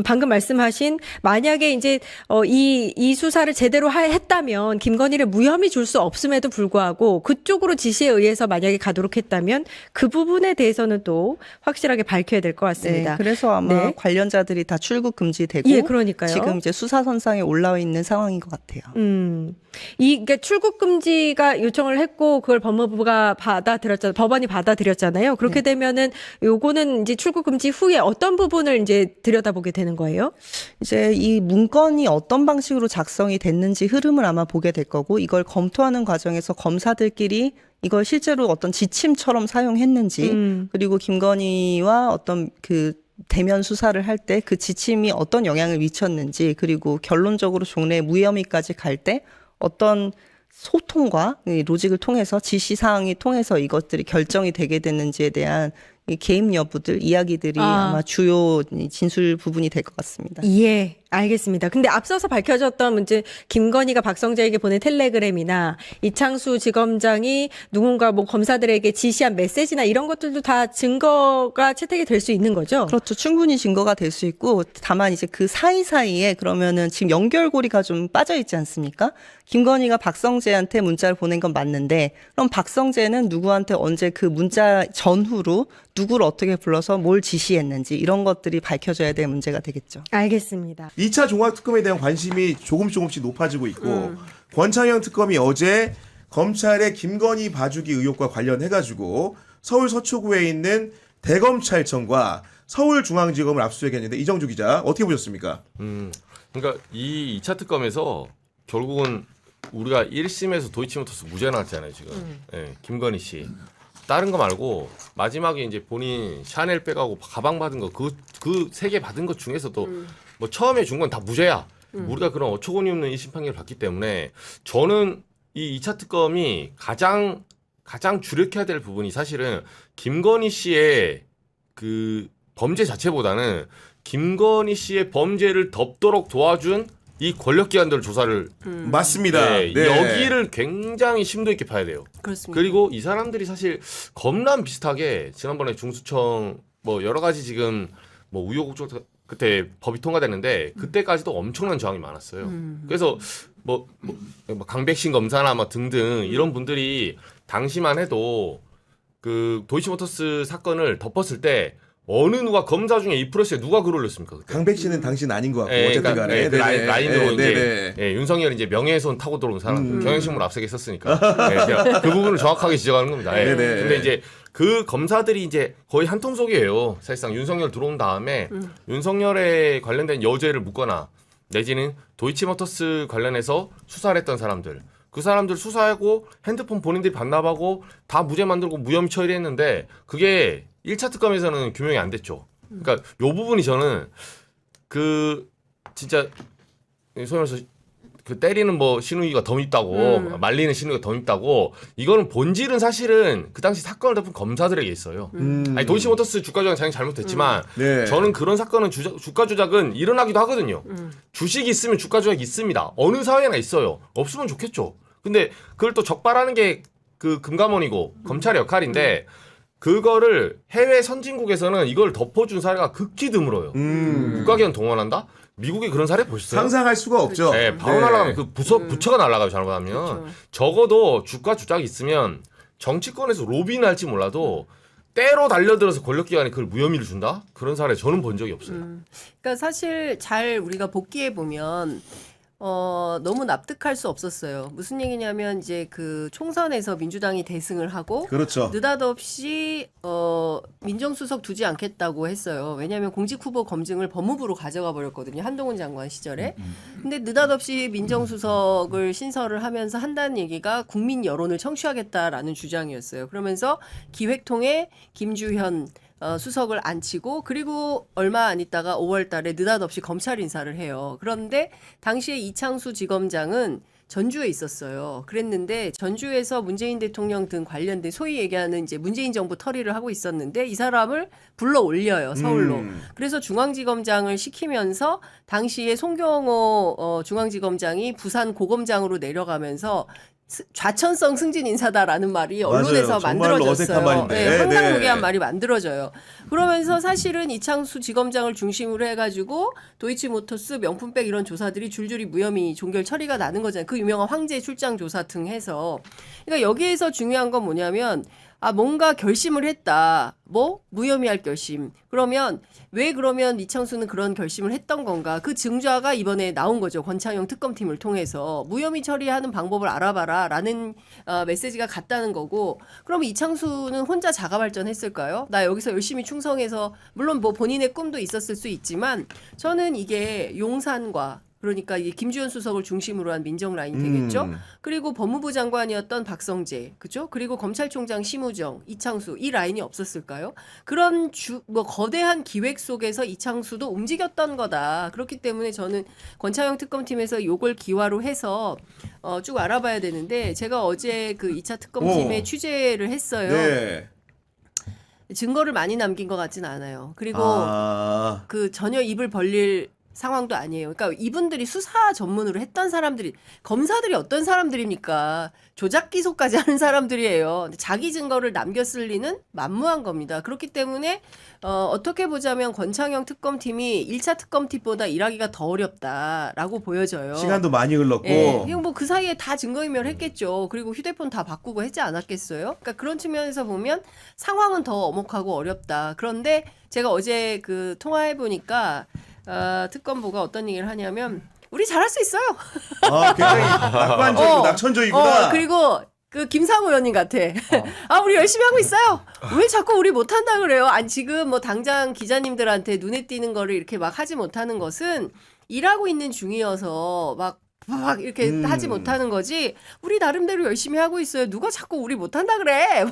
방금 말씀하신 만약에 이제 이 수사를 제대로 했다면 김건희를 무혐의 줄 수 없음에도 불구하고 그쪽으로 지시에 의해서 만약에 가도록 했다면 그 부분에 대해서는 또 확실하게 밝혀야 될 것 같습니다. 네, 그래서 아마 네. 관련자들이 다 출국 금지되고 예, 그러니까요. 지금 이제 수사선상에 올라와 있는 상황인 것 같아요. 그러니까 출국 금지가 요청을 했고 그걸 법무부가 법원이 받아들였잖아요. 그렇게 되면은 요거는 이제 출국 금지 후에 어떤 부분을 이제 들여다보게 되는 거예요? 이제 이 문건이 어떤 방식으로 작성이 됐는지 흐름을 아마 보게 될 거고 이걸 검토하는 과정에서 검사들끼리 이걸 실제로 어떤 지침처럼 사용했는지 그리고 김건희와 어떤 그 대면 수사를 할 때 그 지침이 어떤 영향을 미쳤는지 그리고 결론적으로 종래 무혐의까지 갈 때 어떤 소통과 로직을 통해서 지시사항이 통해서 이것들이 결정이 되게 됐는지에 대한 이 개입 여부들 이야기들이 아마 주요 진술 부분이 될 것 같습니다. 예, 알겠습니다. 근데 앞서서 밝혀졌던 문제 김건희가 박성재에게 보낸 텔레그램이나 이창수 지검장이 누군가 뭐 검사들에게 지시한 메시지나 이런 것들도 다 증거가 채택이 될 수 있는 거죠? 그렇죠. 충분히 증거가 될 수 있고 다만 이제 그 사이사이에 그러면은 지금 연결고리가 좀 빠져 있지 않습니까? 김건희가 박성재한테 문자를 보낸 건 맞는데 그럼 박성재는 누구한테 언제 그 문자 전후로 누구를 어떻게 불러서 뭘 지시했는지 이런 것들이 밝혀져야 될 문제가 되겠죠. 알겠습니다. 2차 종합특검에 대한 관심이 조금씩 높아지고 있고 권창현 특검이 어제 검찰의 김건희 봐주기 의혹과 관련해가지고 서울 서초구에 있는 대검찰청과 서울중앙지검을 압수수색했는데 이정주 기자 어떻게 보셨습니까? 그러니까 이 2차 특검에서 결국은 우리가 1심에서 도이치모터스 무죄 나왔잖아요 지금. 예, 김건희 씨. 다른 거 말고 마지막에 이제 본인 샤넬 백하고 가방 받은 거 그 세 개 받은 것 중에서도 뭐 처음에 준 건 다 무죄야. 우리가 그런 어처구니 없는 1심 판결을 받기 때문에 저는 이 2차 특검이 가장 주력해야 될 부분이 사실은 김건희 씨의 그 범죄 자체보다는 김건희 씨의 범죄를 덮도록 도와준 이 권력기관들 조사를 맞습니다. 네, 네. 여기를 굉장히 심도 있게 봐야 돼요. 그렇습니다. 그리고 이 사람들이 사실 검란 비슷하게 지난번에 중수청 뭐 여러 가지 지금 뭐 우여곡절 그때 법이 통과됐는데 그때까지도 엄청난 저항이 많았어요. 그래서 뭐 강백신 검사나 뭐 등등 이런 분들이 당시만 해도 그 도이치모터스 사건을 덮었을 때 어느 누가 검사 중에 2%에 누가 글 올렸습니까? 그때? 강백 씨는 당신 아닌 것 같고 예, 어쨌든 그러니까, 간에 예, 그 라인으로 이제 네네. 윤석열이 이제 명예훼손 타고 들어온 사람 경영신문 앞세게 썼으니까 제가 그 부분을 정확하게 지적하는 겁니다. 예. 네네. 근데 이제 그 검사들이 이제 거의 한통속이에요. 사실상 윤석열 들어온 다음에 윤석열에 관련된 여죄를 묻거나 내지는 도이치모터스 관련해서 수사를 했던 사람들 그 사람들 수사하고 핸드폰 본인들이 반납하고 다 무죄 만들고 무혐의 처리했는데 그게 1차 특검에서는 규명이 안 됐죠. 그러니까 요 부분이 저는 그 진짜 소위 말해서 그 때리는 뭐 신우이가 더 밉다고 말리는 신우이가 더 밉다고 이거는 본질은 사실은 그 당시 사건을 덮은 검사들에게 있어요. 아니 도이치모터스 주가 조작 당연히 잘못됐지만 네. 저는 그런 사건은 주가 조작은 일어나기도 하거든요. 주식이 있으면 주가 조작이 있습니다. 어느 사회나 있어요. 없으면 좋겠죠. 근데 그걸 또 적발하는 게 그 금감원이고 검찰의 역할인데 그거를 해외 선진국에서는 이걸 덮어준 사례가 극히 드물어요. 국가기관 동원한다? 미국에 그런 사례 보셨어요? 상상할 수가 없죠. 네, 바로 날아가면 그 부처가 날아가요. 잘못하면 그렇죠. 적어도 주가 조작이 있으면 정치권에서 로비는 할지 몰라도 때로 달려들어서 권력기관이 그걸 무혐의를 준다? 그런 사례 저는 본 적이 없어요. 그러니까 사실 잘 우리가 복기해 보면 너무 납득할 수 없었어요. 무슨 얘기냐면 이제 그 총선에서 민주당이 대승을 하고 그렇죠. 느닷없이 민정수석 두지 않겠다고 했어요. 왜냐하면 공직후보 검증을 법무부로 가져가 버렸거든요. 한동훈 장관 시절에. 근데 느닷없이 민정수석을 신설을 하면서 한다는 얘기가 국민 여론을 청취하겠다라는 주장이었어요. 그러면서 기획통에 김주현 수석을 앉히고 그리고 얼마 안 있다가 5월 달에 느닷없이 검찰 인사를 해요. 그런데 당시에 이창수 지검장은 전주에 있었어요. 그랬는데 전주에서 문재인 대통령 등 관련된 소위 얘기하는 이제 문재인 정부 터리를 하고 있었는데 이 사람을 불러 올려요. 서울로. 그래서 중앙지검장을 시키면서 당시에 송경호 중앙지검장이 부산 고검장으로 내려가면서 좌천성 승진 인사다라는 말이 언론에서 맞아요. 정말로 어색한 만들어졌어요. 말인데. 네, 황당무계한 네. 말이 만들어져요. 그러면서 사실은 이창수 지검장을 중심으로 해가지고 도이치모터스 명품백 이런 조사들이 줄줄이 무혐의 종결 처리가 나는 거잖아요. 그 유명한 황제 출장 조사 등 해서. 그러니까 여기에서 중요한 건 뭐냐면 뭔가 결심을 했다. 뭐 무혐의할 결심. 그러면 왜 그러면 이창수는 그런 결심을 했던 건가? 그 증자가 이번에 나온 거죠. 권창용 특검팀을 통해서 무혐의 처리하는 방법을 알아봐라라는 메시지가 갔다는 거고. 그럼 이창수는 혼자 자가 발전했을까요? 나 여기서 열심히 충성해서 물론 뭐 본인의 꿈도 있었을 수 있지만 저는 이게 용산과 그러니까 이 김주현 수석을 중심으로 한 민정 라인 되겠죠. 그리고 법무부 장관이었던 박성재, 그죠? 그리고 검찰총장 심우정, 이창수 이 라인이 없었을까요? 그런 거대한 기획 속에서 이창수도 움직였던 거다. 그렇기 때문에 저는 권창용 특검팀에서 요걸 기화로 해서 쭉 알아봐야 되는데 제가 어제 그 2차 특검팀에 취재를 했어요. 네. 증거를 많이 남긴 것 같지는 않아요. 그리고 그 전혀 입을 벌릴 상황도 아니에요. 그러니까 이분들이 수사 전문으로 했던 사람들이 검사들이 어떤 사람들입니까? 조작 기소까지 하는 사람들이에요. 근데 자기 증거를 남겼을 리는 만무한 겁니다. 그렇기 때문에 어떻게 보자면 권창용 특검팀이 1차 특검팀보다 일하기가 더 어렵다라고 보여져요. 시간도 많이 흘렀고. 예, 뭐 그 사이에 다 증거인멸했겠죠. 그리고 휴대폰 다 바꾸고 했지 않았겠어요? 그러니까 그런 측면에서 보면 상황은 더 엄혹하고 어렵다. 그런데 제가 어제 그 통화해 보니까 특검부가 어떤 얘기를 하냐면 우리 잘할 수 있어요. 굉장히 낙관적이고 낙천적이구나. 그리고 그 김상우 의원님 같아. 우리 열심히 하고 있어요. 왜 자꾸 우리 못한다 그래요? 아니 지금 뭐 당장 기자님들한테 눈에 띄는 거를 이렇게 막 하지 못하는 것은 일하고 있는 중이어서 막 막 이렇게 하지 못하는 거지. 우리 나름대로 열심히 하고 있어요. 누가 자꾸 우리 못한다 그래.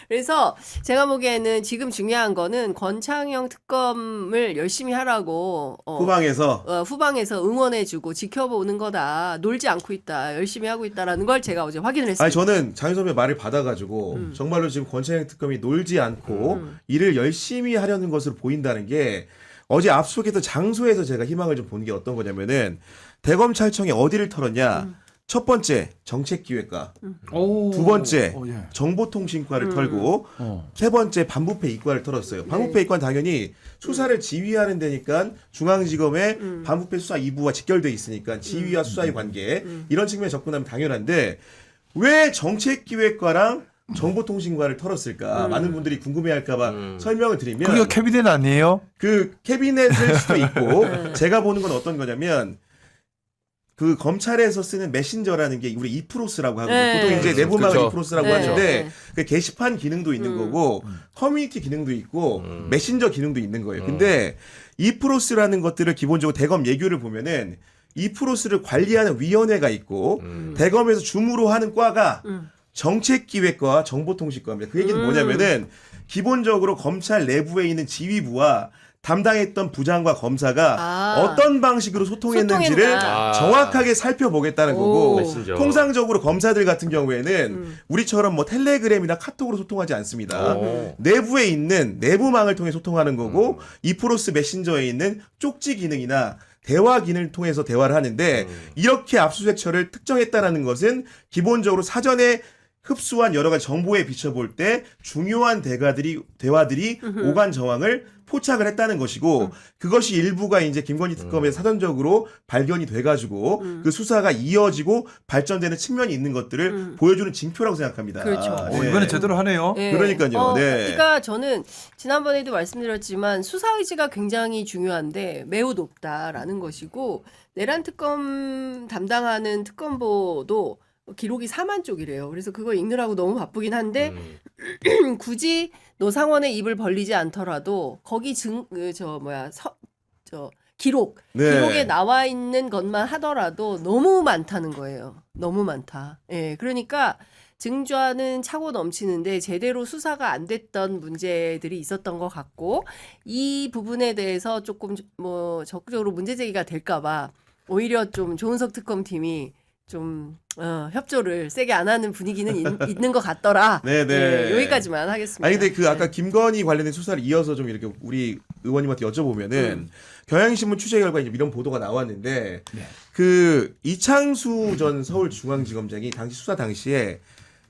그래서 제가 보기에는 지금 중요한 거는 권창영 특검을 열심히 하라고 후방에서 응원해주고 지켜보는 거다. 놀지 않고 있다. 열심히 하고 있다라는 걸 제가 어제 확인을 했습니다. 아니 저는 장윤 선배 말을 받아가지고 정말로 지금 권창영 특검이 놀지 않고 일을 열심히 하려는 것으로 보인다는 게 어제 압수했던 장소에서 제가 희망을 좀 보는 게 어떤 거냐면은 대검찰청이 어디를 털었냐. 첫 번째 정책기획과, 두 번째 정보통신과를 털고, 세 번째 반부패 이과를 털었어요. 반부패 이과는 당연히 수사를 지휘하는 데니까 중앙지검의 반부패 수사 2부와 직결돼 있으니까 지휘와 수사의 관계 이런 측면에 접근하면 당연한데 왜 정책기획과랑 정보통신과를 털었을까? 많은 분들이 궁금해할까봐 설명을 드리면 그게 캐비넷 아니에요? 그 캐비넷일 수도 있고 제가 보는 건 어떤 거냐면. 그 검찰에서 쓰는 메신저라는 게 우리 이프로스라고 하거든요. 보통 이제 내부망을 이프로스라고 하는데 그 게시판 기능도 있는 거고 커뮤니티 기능도 있고 메신저 기능도 있는 거예요. 근데 이프로스라는 것들을 기본적으로 대검 예규를 보면은 이프로스를 관리하는 위원회가 있고 대검에서 줌으로 하는 과가 정책기획과 정보통신과입니다. 그 얘기는 뭐냐면은 기본적으로 검찰 내부에 있는 지휘부와 담당했던 부장과 검사가 어떤 방식으로 소통했는지를 정확하게 살펴보겠다는 거고 메신저. 통상적으로 검사들 같은 경우에는 우리처럼 뭐 텔레그램이나 카톡으로 소통하지 않습니다. 내부에 있는 내부망을 통해 소통하는 거고 이프로스 메신저에 있는 쪽지 기능이나 대화 기능을 통해서 대화를 하는데 이렇게 압수수색처를 특정했다는 것은 기본적으로 사전에 흡수한 여러 가지 정보에 비춰볼 때 중요한 대화들이 오간 정황을 포착을 했다는 것이고 그것이 일부가 이제 김건희 특검에 사전적으로 발견이 돼가지고 그 수사가 이어지고 발전되는 측면이 있는 것들을 보여주는 징표라고 생각합니다. 그렇죠. 네. 이번에 제대로 하네요. 네. 그러니까요. 네. 그러니까 저는 지난번에도 말씀드렸지만 수사 의지가 굉장히 중요한데 매우 높다라는 것이고 내란 특검 담당하는 특검보도 기록이 4만 쪽이래요. 그래서 그거 읽느라고 너무 바쁘긴 한데 굳이 노상원의 입을 벌리지 않더라도 거기 기록에 나와 있는 것만 하더라도 너무 많다는 거예요. 너무 많다. 예, 그러니까 증좌는 차고 넘치는데 제대로 수사가 안 됐던 문제들이 있었던 것 같고 이 부분에 대해서 조금 뭐 적극적으로 문제 제기가 될까봐 오히려 좀 조은석 특검팀이 좀 협조를 세게 안 하는 분위기는 있는 것 같더라. 네네. 예, 여기까지만 하겠습니다. 아니 근데 그 아까 김건희 관련된 수사를 이어서 좀 이렇게 우리 의원님한테 여쭤보면은 경향신문 취재 결과 이제 이런 보도가 나왔는데 그 이창수 전 서울중앙지검장이 당시 수사 당시에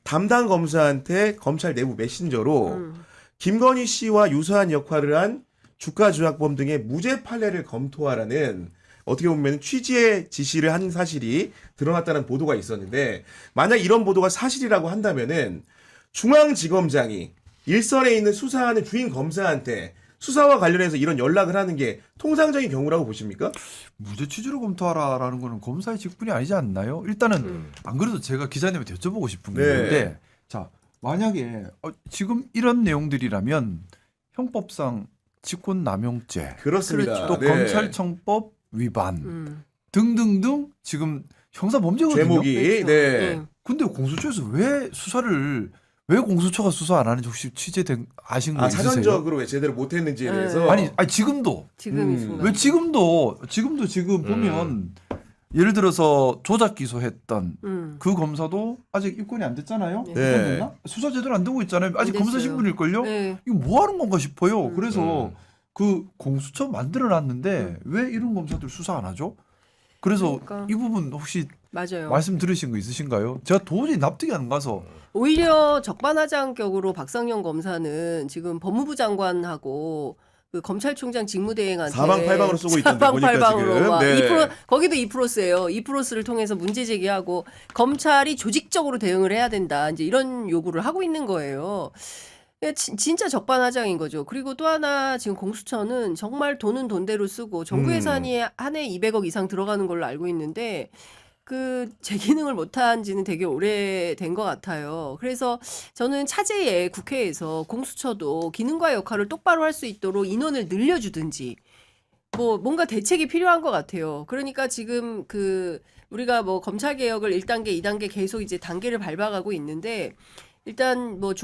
담당 검사한테 검찰 내부 메신저로 김건희 씨와 유사한 역할을 한 주가조작범 등의 무죄 판례를 검토하라는 어떻게 보면 취지의 지시를 한 사실이 드러났다는 보도가 있었는데 만약 이런 보도가 사실이라고 한다면은 중앙지검장이 일선에 있는 수사하는 주인 검사한테 수사와 관련해서 이런 연락을 하는 게 통상적인 경우라고 보십니까? 무죄 취지로 검토하라라는 거는 검사의 직분이 아니지 않나요? 일단은 안 그래도 제가 기자님한테 여쭤보고 싶은 게 있는데 자 만약에 지금 이런 내용들이라면 형법상 직권남용죄 그렇습니다. 또 검찰청법 위반 등등등 지금 형사범죄거든요. 제목이 근데 공수처에서 왜 공수처가 수사 안 하는지 혹시 취재된 아신 거 있으세요? 사전적으로 왜 제대로 못했는지에 대해서 아니 지금도 왜 지금도 지금 보면 예를 들어서 조작 기소했던 그 검사도 아직 입건이 안 됐잖아요. 네. 수사 제대로 안 되고 있잖아요. 아직 됐어요. 검사 신분일걸요. 네. 이거 뭐 하는 건가 싶어요. 그래서 그 공수처 만들어놨는데 왜 이런 검사들 수사 안 하죠? 그래서 그러니까. 이 부분 혹시 맞아요. 말씀 들으신 거 있으신가요? 제가 도저히 납득이 안 가서. 오히려 적반하장격으로 박상영 검사는 지금 법무부 장관하고 그 검찰총장 직무대행한테 사방팔방으로 쓰고 있던데 보니까 사방팔방으로 지금. 거기도 이프로스예요. 이프로스를 통해서 문제 제기하고 검찰이 조직적으로 대응을 해야 된다. 이제 이런 요구를 하고 있는 거예요. 진짜 적반하장인 거죠. 그리고 또 하나 지금 공수처는 정말 돈은 돈대로 쓰고 정부 예산이 한 해 200억 이상 들어가는 걸로 알고 있는데 그 재기능을 못한 지는 되게 오래된 것 같아요. 그래서 저는 차제에 국회에서 공수처도 기능과 역할을 똑바로 할 수 있도록 인원을 늘려주든지 뭐 뭔가 대책이 필요한 것 같아요. 그러니까 지금 우리가 뭐 검찰 개혁을 1단계, 2단계 계속 이제 단계를 밟아가고 있는데 일단 뭐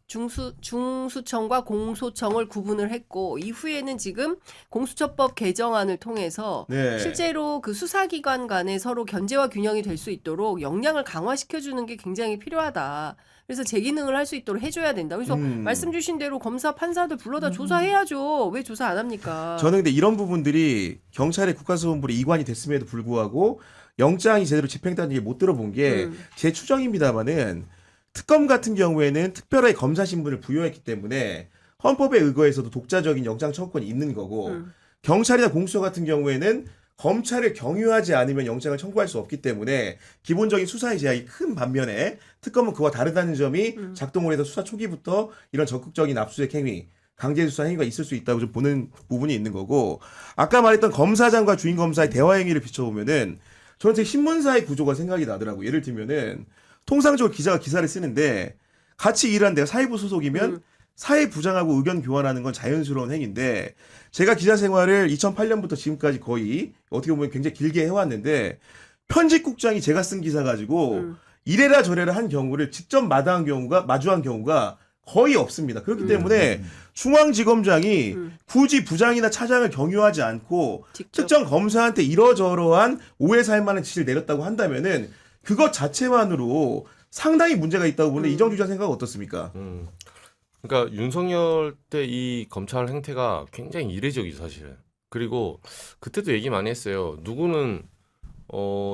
중수청과 공소청을 구분을 했고 이후에는 지금 공수처법 개정안을 통해서 네. 실제로 그 수사기관 간에 서로 견제와 균형이 될 수 있도록 역량을 강화시켜주는 게 굉장히 필요하다. 그래서 재기능을 할 수 있도록 해줘야 된다. 그래서 말씀 주신 대로 검사, 판사들 불러다 조사해야죠. 왜 조사 안 합니까? 저는 근데 이런 부분들이 경찰의 국가수사본부로 이관이 됐음에도 불구하고 영장이 제대로 집행된다는 얘기 못 들어본 게 제 추정입니다만은 특검 같은 경우에는 특별하게 검사 신분을 부여했기 때문에 헌법에 의거해서도 독자적인 영장 청구권이 있는 거고 경찰이나 공수처 같은 경우에는 검찰을 경유하지 않으면 영장을 청구할 수 없기 때문에 기본적인 수사의 제약이 큰 반면에 특검은 그와 다르다는 점이 작동을 해서 수사 초기부터 이런 적극적인 압수수색 행위, 강제 수사 행위가 있을 수 있다고 좀 보는 부분이 있는 거고 아까 말했던 검사장과 주임 검사의 대화 행위를 비춰보면은 저는 되게 신문사의 구조가 생각이 나더라고요. 예를 들면은 통상적으로 기자가 기사를 쓰는데 같이 일하는 내가 사회부 소속이면 사회부장하고 의견 교환하는 건 자연스러운 행위인데 제가 기자 생활을 2008년부터 지금까지 거의 어떻게 보면 굉장히 길게 해왔는데 편집국장이 제가 쓴 기사 가지고 이래라 저래라 한 경우를 직접 마주한 경우가 거의 없습니다. 그렇기 때문에 중앙지검장이 굳이 부장이나 차장을 경유하지 않고 특정 검사한테 이러저러한 오해 살 만한 지시를 내렸다고 한다면은 그것 자체만으로 상당히 문제가 있다고 보는데 이정주 기자 생각은 어떻습니까? 그러니까 윤석열 때 이 검찰 행태가 굉장히 이례적이죠 사실. 그리고 그때도 얘기 많이 했어요. 누구는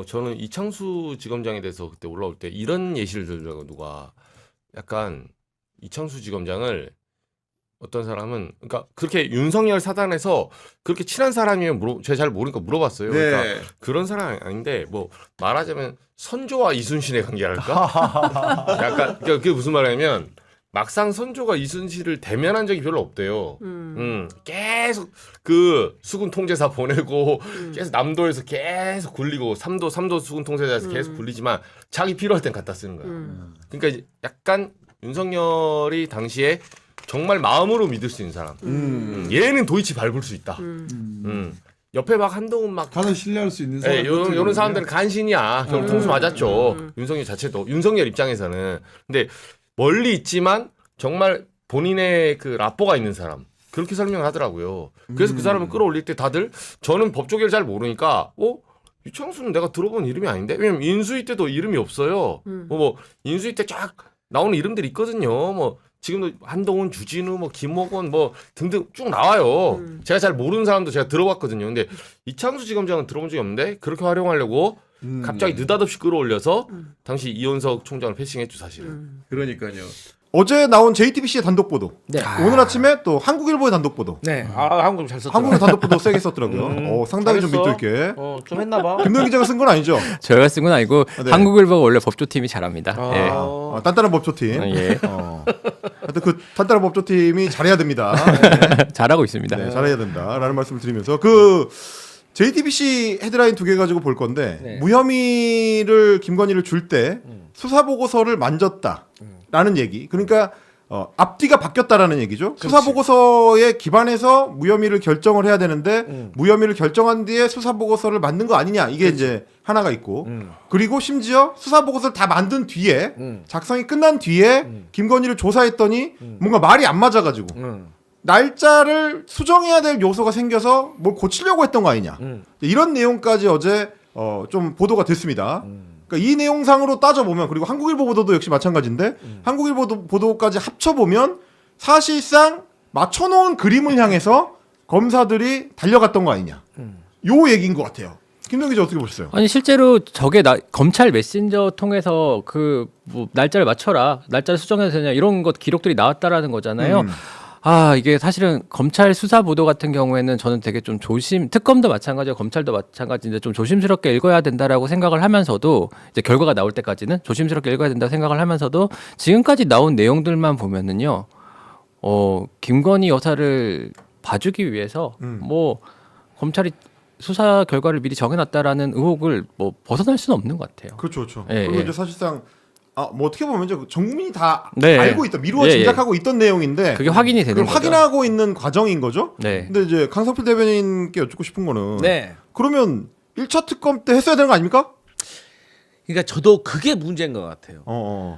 저는 이창수 지검장에 대해서 그때 올라올 때 이런 예시를 들더라고 누가 약간 이창수 지검장을 어떤 사람은 그러니까 그렇게 윤석열 사단에서 그렇게 친한 사람이면 제가 잘 모르니까 물어봤어요. 네. 그러니까 그런 사람이 아닌데 뭐 말하자면 선조와 이순신의 관계랄까? 약간 그러니까 그게 무슨 말이냐면 막상 선조가 이순신을 대면한 적이 별로 없대요. 계속 그 수군 통제사 보내고 계속 남도에서 계속 굴리고 삼도 수군 통제사에서 계속 굴리지만 자기 필요할 땐 갖다 쓰는 거야. 그러니까 이제 약간 윤석열이 당시에 정말 마음으로 믿을 수 있는 사람. 얘는 도이치 밟을 수 있다. 옆에 막 한동훈 막 가장 신뢰할 수 있는 사람. 요런 사람들은 간신이야. 결국 통수 맞았죠. 윤석열 자체도 윤석열 입장에서는. 근데 멀리 있지만 정말 본인의 그 라뽀가 있는 사람. 그렇게 설명을 하더라고요. 그래서 그 사람을 끌어올릴 때 다들 저는 법조계를 잘 모르니까 이창수는 내가 들어본 이름이 아닌데 왜냐면 인수위 때도 이름이 없어요. 뭐 인수위 때 쫙 나오는 이름들이 있거든요. 뭐 지금도 한동훈, 주진우, 뭐 김옥원 뭐 등등 쭉 나와요. 제가 잘 모르는 사람도 제가 들어봤거든요. 근데 이창수 지검장은 들어본 적이 없는데 그렇게 활용하려고 갑자기 느닷없이 끌어올려서 당시 이원석 총장을 패싱했죠 사실은. 그러니까요. 어제 나온 JTBC의 단독 보도. 네. 오늘 아침에 또 한국일보의 단독 보도. 네. 한국 잘 썼더라고요. 한국의 단독 보도 세게 썼더라고요. 상당히 좀 밑도 있게. 좀 했나 봐. 김동 기자가 쓴 건 아니죠? 저희가 쓴 건 아니고 네. 한국일보가 원래 법조팀이 잘합니다. 예. 단단한 법조팀. 예. 하여튼 그 단단한 법조팀이 잘해야 됩니다. 잘하고 있습니다. 네, 잘해야 된다라는 말씀을 드리면서 그 JTBC 헤드라인 2개 가지고 볼 건데 네. 무혐의를 김건희를 줄 때 수사 보고서를 만졌다라는 얘기. 그러니까 앞뒤가 바뀌었다라는 얘기죠. 수사 보고서에 기반해서 무혐의를 결정을 해야 되는데 무혐의를 결정한 뒤에 수사 보고서를 만든 거 아니냐. 이게 이제 하나가 있고. 그리고 심지어 수사 보고서를 다 만든 뒤에 작성이 끝난 뒤에 김건희를 조사했더니 뭔가 말이 안 맞아가지고 날짜를 수정해야 될 요소가 생겨서 뭘 고치려고 했던 거 아니냐. 이런 내용까지 어제 좀 보도가 됐습니다. 그러니까 이 내용상으로 따져보면 그리고 한국일보 보도도 역시 마찬가지인데 한국일보 보도까지 합쳐보면 사실상 맞춰놓은 그림을 향해서 검사들이 달려갔던 거 아니냐. 요 얘기인 것 같아요. 김동 기자 어떻게 보셨어요? 아니 실제로 저게 검찰 메신저 통해서 뭐 날짜를 맞춰라, 날짜를 수정해도 되냐 이런 것 기록들이 나왔다라는 거잖아요. 이게 사실은 검찰 수사 보도 같은 경우에는 저는 되게 좀 특검도 마찬가지고 검찰도 마찬가지인데 좀 조심스럽게 읽어야 된다라고 생각을 하면서도 이제 결과가 나올 때까지는 조심스럽게 읽어야 된다고 생각을 하면서도 지금까지 나온 내용들만 보면은요, 김건희 여사를 봐주기 위해서 뭐 검찰이 수사 결과를 미리 정해놨다라는 의혹을 뭐 벗어날 수는 없는 것 같아요. 그렇죠. 예, 그리고 예. 이제 사실상 뭐 어떻게 보면 이제 전 국민이 다 네. 알고 있다, 미루어 예, 짐작하고 있던 내용인데 그게 확인이 되는 그걸 거죠. 확인하고 있는 과정인 거죠. 네. 근데 이제 강성필 대변인께 여쭙고 싶은 거는 네. 그러면 1차 특검 때 했어야 되는 거 아닙니까? 그러니까 저도 그게 문제인 것 같아요.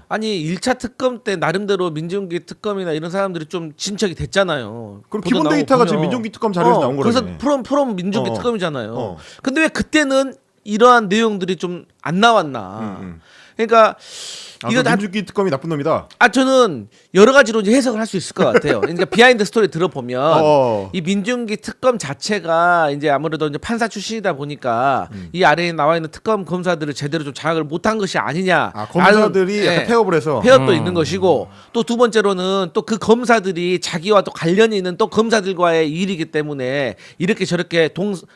아니 1차 특검 때 나름대로 민정기 특검이나 이런 사람들이 좀 진척이 됐잖아요. 그럼 보도 기본 나오고 데이터가 보면. 지금 민정기 특검 자료에서 나온 거라며. 그래서 프롬 민정기 어. 특검이잖아요. 근데 왜 그때는 이러한 내용들이 좀 안 나왔나? 그러니까 이거 민정기 특검이 나쁜 놈이다. 저는 여러 가지로 이제 해석을 할 수 있을 것 같아요. 그러니까 비하인드 스토리 들어보면 이 민중기 특검 자체가 이제 아무래도 이제 판사 출신이다 보니까 이 아래에 나와 있는 특검 검사들을 제대로 좀 장악을 못한 것이 아니냐. 검사들이 약간 폐업을 해서 폐업도 있는 것이고 또 두 번째로는 또 그 검사들이 자기와 또 관련이 있는 또 검사들과의 일이기 때문에 이렇게 저렇게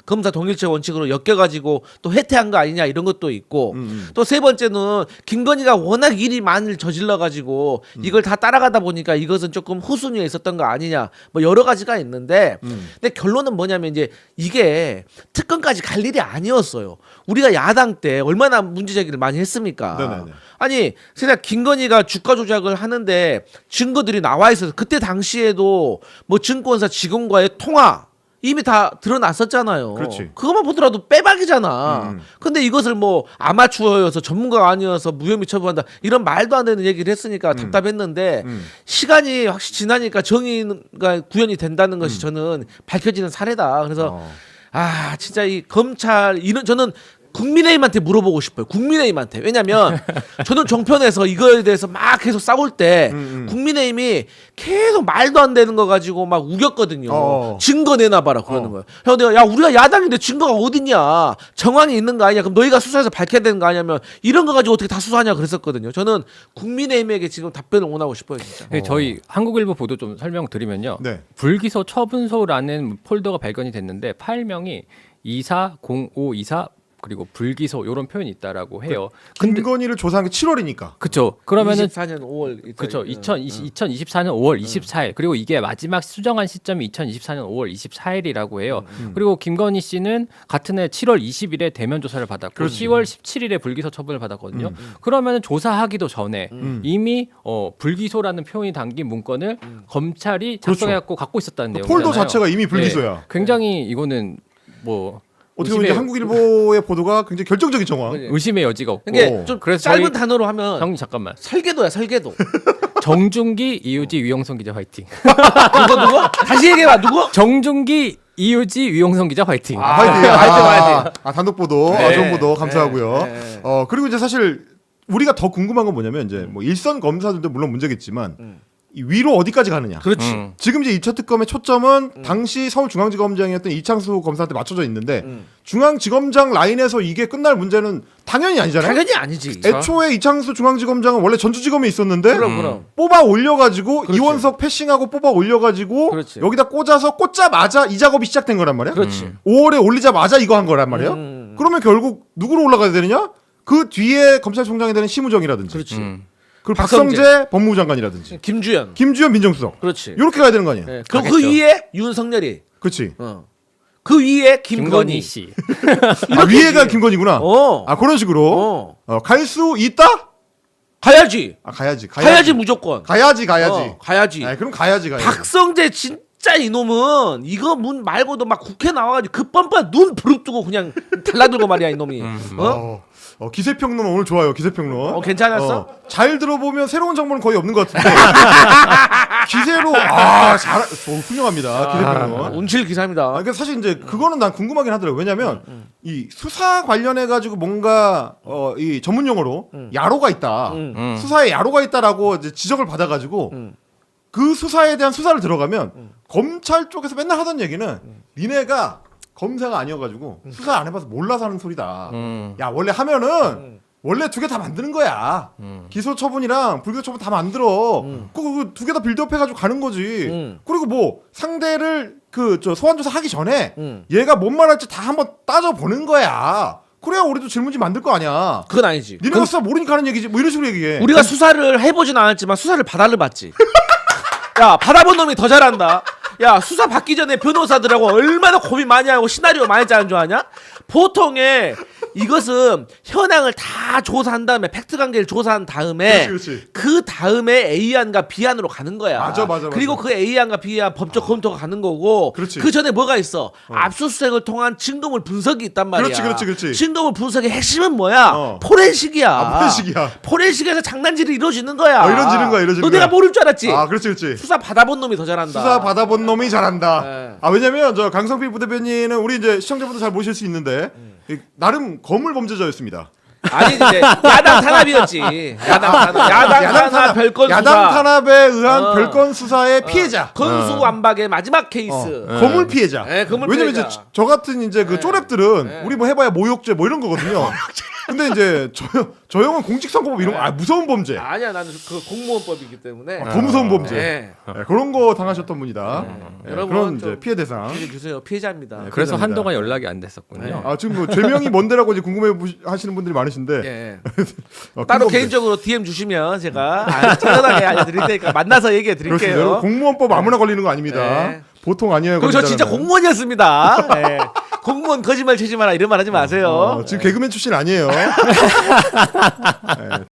검사 동일체 원칙으로 엮여가지고 또 해태한 거 아니냐 이런 것도 있고 또 세 번째는 김건희가 워낙 일이 많이 저질러가지고 이걸 다 따라가다 보니까 이것은 조금 후순위에 있었던 거 아니냐 뭐 여러 가지가 있는데 근데 결론은 뭐냐면 이제 이게 특검까지 갈 일이 아니었어요. 우리가 야당 때 얼마나 문제 제기를 많이 했습니까? 네네네. 아니 세상 김건희가 주가 조작을 하는데 증거들이 나와 있어서 그때 당시에도 뭐 증권사 직원과의 통화 이미 다 드러났었잖아요. 그렇지. 그것만 보더라도 빼박이잖아. 근데 이것을 뭐 아마추어여서 전문가가 아니어서 무혐의 처분한다 이런 말도 안 되는 얘기를 했으니까 답답했는데 시간이 확실히 지나니까 정의가 구현이 된다는 것이 저는 밝혀지는 사례다. 그래서 진짜 이 검찰 이런 저는 국민의힘한테 물어보고 싶어요. 국민의힘한테. 왜냐면 저는 정편에서 이거에 대해서 막 계속 싸울 때 국민의힘이 계속 말도 안 되는 거 가지고 막 우겼거든요. 증거 내놔봐라 그러는 거예요. 형 내가 야 우리가 야당인데 증거가 어딨냐. 정황이 있는 거 아니냐. 그럼 너희가 수사해서 밝혀야 되는 거 아니냐면 이런 거 가지고 어떻게 다 수사하냐 그랬었거든요. 저는 국민의힘에게 지금 답변을 원하고 싶어요. 진짜. 저희 한국일보 보도 좀 설명드리면요. 네. 불기소 처분소라는 폴더가 발견이 됐는데 파일명이 240524 그리고 불기소 이런 표현이 있다라고 해요. 김건희를 조사한 게 7월이니까. 그렇죠. 그러면은 24년 5월 그렇죠. 2024년 5월 24일 그리고 이게 마지막 수정한 시점이 2024년 5월 24일이라고 해요. 그리고 김건희 씨는 같은 해 7월 20일에 대면 조사를 받았고 그렇지. 10월 17일에 불기소 처분을 받았거든요. 그러면은 조사하기도 전에 이미 불기소라는 표현이 담긴 문건을 검찰이 작성해갖고 갖고 있었다는 내용이잖아요. 폴더 자체가 이미 불기소야. 네. 굉장히 이거는 뭐 어떻게 보면 이제 한국일보의 보도가 굉장히 결정적인 정황. 의심의 여지가 없고. 이게 좀 짧은 단어로 하면 형님 잠깐만. 설계도야 설계도. 정준기, 이유지, 유영선 기자 화이팅. 누구? 다시 얘기해봐 누구? 정준기, 이유지, 유영선 기자 화이팅. 화이팅. 단독 보도, 네. 좋은 보도 감사하고요. 그리고 이제 사실 우리가 더 궁금한 건 뭐냐면 이제 뭐 일선 검사들도 물론 문제겠지만 이 위로 어디까지 가느냐. 그렇지. 지금 이제 2차 특검의 초점은 당시 서울중앙지검장이었던 이창수 검사한테 맞춰져 있는데 중앙지검장 라인에서 이게 끝날 문제는 당연히 아니잖아요. 당연히 아니지. 애초에 이창수 중앙지검장은 원래 전주지검에 있었는데 그럼. 뽑아 올려가지고 이원석 패싱하고 뽑아 올려가지고 그렇지. 여기다 꽂자마자 이 작업이 시작된 거란 말이야. 그렇지. 5월에 올리자마자 이거 한 거란 말이에요. 그러면 결국 누구로 올라가야 되느냐? 그 뒤에 검찰총장이 되는 심우정이라든지. 그렇지. 그리고 박성재 법무부 장관이라든지. 김주현 민정수석. 그렇지. 이렇게 가야 되는 거 아니에요? 네. 그 위에 윤석열이. 그렇지. 그 위에 김건희 씨. 위에가 김건희구나. 그런 식으로 갈 수 있다? 가야지. 가야지 무조건. 가야지. 가야지. 그럼 가야지. 박성재 진짜 이놈은 이거 문 말고도 막 국회 나와가지고 그 뻔뻔 눈 부릅뜨고 그냥 달라들고 말이야 이놈이. 기세평론 오늘 좋아요. 기세평론. 괜찮았어? 잘 들어보면 새로운 정보는 거의 없는 것 같은데 기세로 훌륭합니다. 기세평론. 운칠 기사입니다. 그러니까 사실 이제 그거는 난 궁금하긴 하더라고요. 왜냐하면 이 수사 관련해 가지고 뭔가 이 전문 용어로 야로가 있다. 수사에 야로가 있다라고 이제 지적을 받아가지고 그 수사에 대한 수사를 들어가면 검찰 쪽에서 맨날 하던 얘기는 니네가 검사가 아니어가지고 수사 안 해봐서 몰라서 하는 소리다. 야 원래 하면은 원래 두 개 다 만드는 거야. 기소 처분이랑 불기소 처분 다 만들어. 그 두 개 다 빌드업 해가지고 가는 거지. 그리고 뭐 상대를 소환 조사 하기 전에 얘가 뭔 말할지 다 한번 따져 보는 거야. 그래야 우리도 질문지 만들 거 아니야. 그건 아니지. 니네가 수사 모르니까 하는 얘기지. 뭐 이런 식으로 얘기해. 우리가 수사를 해보진 않았지만 수사를 받아를 봤지. 야 받아본 놈이 더 잘한다. 야 수사 받기 전에 변호사들하고 얼마나 고민 많이 하고 시나리오 많이 짜는 줄 아냐? 보통의 이것은 현황을 다 조사한 다음에 팩트 관계를 조사한 다음에 그 다음에 A안과 B안으로 가는 거야. 맞아. 그리고 그 A안과 B안 법적 검토가 가는 거고 그 전에 뭐가 있어? 압수수색을 통한 증거물 분석이 있단 말이야. 그렇지. 증거물 분석의 핵심은 뭐야? 포렌식이야. 포렌식에서 장난질이 이루어지는 거야. 이루어지는 거야. 너 내가 모를 줄 알았지? 그렇지. 수사 받아본 놈이 더 잘한다. 수사 받아본 놈이 잘한다. 네. 왜냐면 저 강성필 부대변인은 우리 이제 시청자분들 잘 모실 수 있는데 나름 거물 범죄자였습니다. 아니 이제 야당 탄압이었지. 야당 탄압 별건 수사. 야당 탄압에 의한 별건 수사의 피해자. 건수완박의 마지막 케이스. 거물 피해자. 거물 왜냐면 피해자. 이제 저 같은 이제 그 쪼랩들은 우리 뭐 해봐야 모욕죄 뭐 이런 거거든요. 근데 이제 저 형은 공직선거법 이런 거 무서운 범죄. 아니야 나는 그 공무원법이기 때문에. 더 무서운 범죄. 그런 거 당하셨던 분이다. 여러분 그런 이제 피해 대상. 주세요. 피해자입니다. 그래서 피해자입니다. 한동안 연락이 안 됐었군요. 지금 뭐 죄명이 뭔데라고 이제 궁금해 하시는 분들이 많으신데. 따로 개인적으로 DM 주시면 제가 편안하게 알려드릴 테니까 만나서 얘기해 드릴게요. 공무원법 아무나 걸리는 거 아닙니다. 보통 아니에요. 그리고 저 진짜 공무원이었습니다. 공무원 거짓말 치지 마라 이런 말 하지 마세요. 지금 개그맨 출신 아니에요.